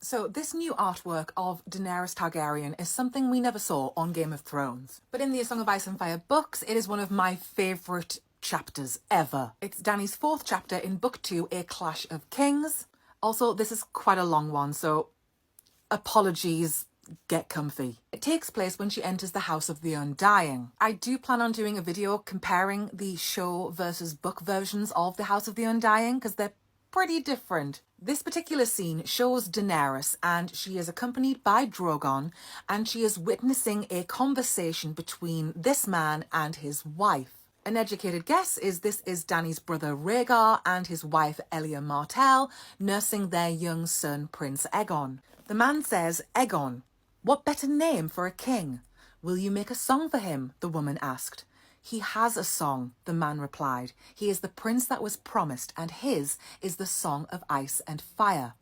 So this new artwork of Daenerys Targaryen is something we never saw on Game of Thrones. But in the A Song of Ice and Fire books, it is one of my favourite chapters ever. It's Dany's 4th chapter in Book 2, A Clash of Kings. Also, this is quite a long one, so apologies, get comfy. It takes place when she enters the House of the Undying. I do plan on doing a video comparing the show versus book versions of the House of the Undying, because they're pretty different. This particular scene shows Daenerys, and she is accompanied by Drogon, and she is witnessing a conversation between this man and his wife. An educated guess is this is Dany's brother Rhaegar and his wife Elia nursing their young son Prince Aegon. The man says, "Aegon, what better name for a king? Will you make a song for him?" the woman asked. "He has a song," the man replied. "He is the prince that was promised, and his is the Song of Ice and Fire."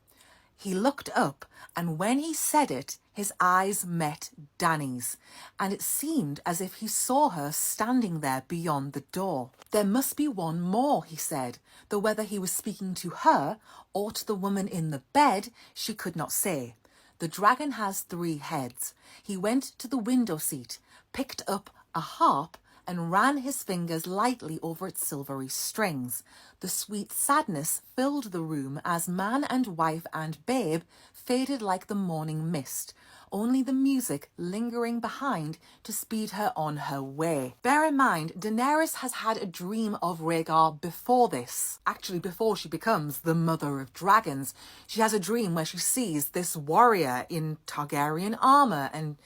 He looked up, and when he said it, his eyes met Dany's, and it seemed as if he saw her standing there beyond the door. "There must be one more," he said, though whether he was speaking to her or to the woman in the bed, she could not say. "The dragon has 3 heads. He went to the window seat, picked up a harp, and ran his fingers lightly over its silvery strings. The sweet sadness filled the room as man and wife and babe faded like the morning mist, only the music lingering behind to speed her on her way." Bear in mind, Daenerys has had a dream of Rhaegar before this. Actually, before she becomes the Mother of Dragons. She has a dream where she sees this warrior in Targaryen armour, and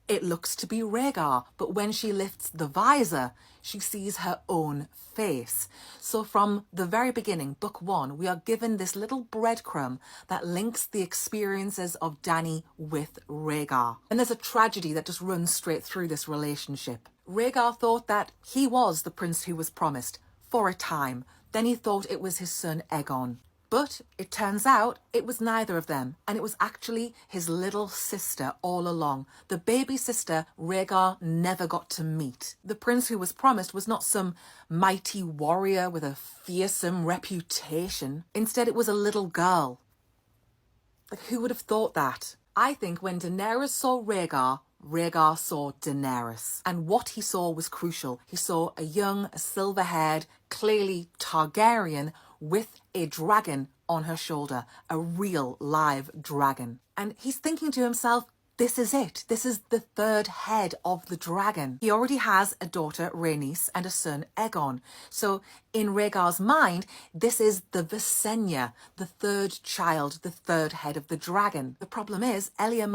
it looks to be Rhaegar, but when she lifts the visor, she sees her own face. So from the very beginning, Book 1, we are given this little breadcrumb that links the experiences of Dany with Rhaegar. And there's a tragedy that just runs straight through this relationship. Rhaegar thought that he was the prince who was promised, for a time. Then he thought it was his son Aegon. But it turns out it was neither of them, and it was actually his little sister all along. The baby sister Rhaegar never got to meet. The prince who was promised was not some mighty warrior with a fearsome reputation. Instead, it was a little girl. Like, who would have thought that? I think when Daenerys saw Rhaegar, Rhaegar saw Daenerys. And what he saw was crucial. He saw a young, silver-haired, clearly Targaryen with a dragon on her shoulder, a real live dragon. And he's thinking to himself, this is it. This is the 3rd head of the dragon. He already has a daughter, Rhaenys, and a son, Aegon. So in Rhaegar's mind, this is the Visenya, the 3rd child, the 3rd head of the dragon. The problem is, Elia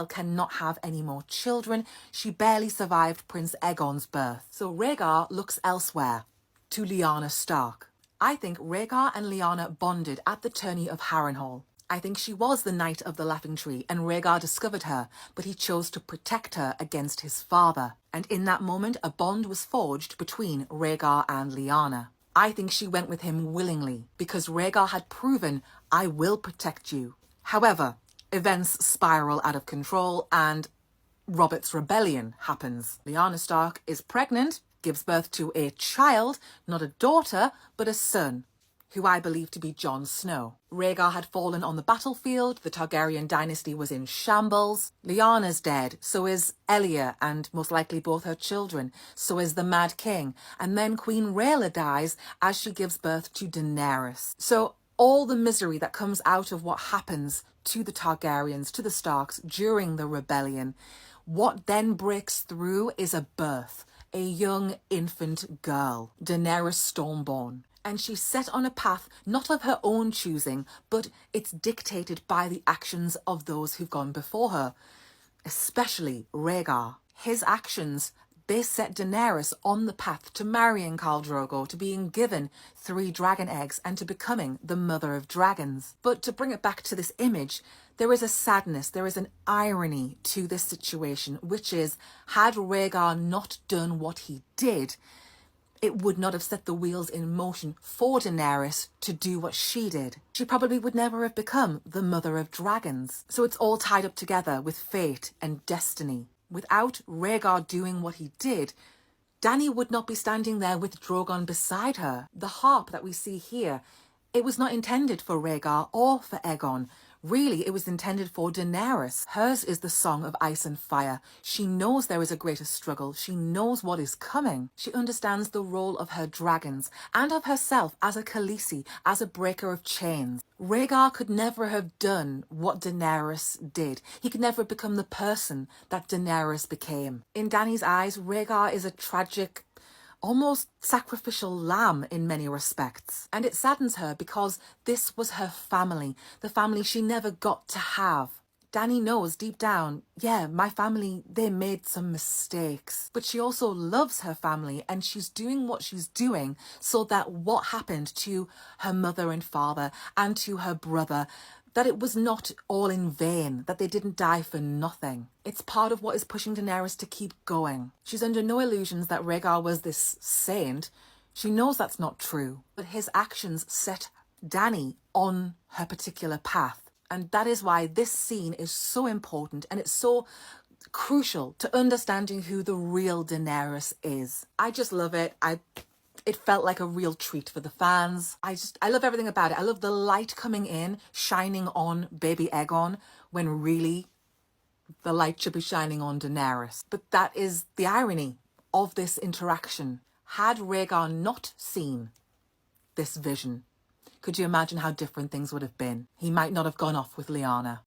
cannot have any more children. She barely survived Prince Aegon's birth. So Rhaegar looks elsewhere, to Lyanna Stark. I think Rhaegar and Lyanna bonded at the tourney of Harrenhal. I think she was the Knight of the Laughing Tree, and Rhaegar discovered her, but he chose to protect her against his father. And in that moment, a bond was forged between Rhaegar and Lyanna. I think she went with him willingly, because Rhaegar had proven, "I will protect you." However, events spiral out of control, and Robert's rebellion happens. Lyanna Stark is pregnant, gives birth to a child, not a daughter, but a son, who I believe to be Jon Snow. Rhaegar had fallen on the battlefield, the Targaryen dynasty was in shambles. Lyanna's dead, so is Elia, and most likely both her children, so is the Mad King, and then Queen Rhaella dies as she gives birth to Daenerys. So all the misery that comes out of what happens to the Targaryens, to the Starks during the rebellion, what then breaks through is a birth. A young infant girl, Daenerys Stormborn. And she's set on a path not of her own choosing, but it's dictated by the actions of those who've gone before her, especially Rhaegar. His actions, they set Daenerys on the path to marrying Khal Drogo, to being given 3 dragon eggs, and to becoming the Mother of Dragons. But to bring it back to this image, there is a sadness, there is an irony to this situation, which is, had Rhaegar not done what he did, it would not have set the wheels in motion for Daenerys to do what she did. She probably would never have become the Mother of Dragons. So it's all tied up together with fate and destiny. Without Rhaegar doing what he did, Dany would not be standing there with Drogon beside her. The harp that we see here, it was not intended for Rhaegar or for Aegon. Really, it was intended for Daenerys. Hers is the song of ice and fire. She knows there is a greater struggle. She knows what is coming. She understands the role of her dragons and of herself as a Khaleesi, as a breaker of chains. Rhaegar could never have done what Daenerys did. He could never become the person that Daenerys became. In Dany's eyes, Rhaegar is a tragic, almost sacrificial lamb in many respects. And it saddens her because this was her family, the family she never got to have. Dany knows deep down, yeah, my family, they made some mistakes. But she also loves her family, and she's doing what she's doing so that what happened to her mother and father and to her brother, that it was not all in vain, that they didn't die for nothing. It's part of what is pushing Daenerys to keep going. She's under no illusions that Rhaegar was this saint. She knows that's not true, but his actions set Dany on her particular path. And that is why this scene is so important, and it's so crucial to understanding who the real Daenerys is. I just love it. It felt like a real treat for the fans. I love everything about it. I love the light coming in, shining on baby Aegon, when really the light should be shining on Daenerys. But that is the irony of this interaction. Had Rhaegar not seen this vision, could you imagine how different things would have been? He might not have gone off with Lyanna.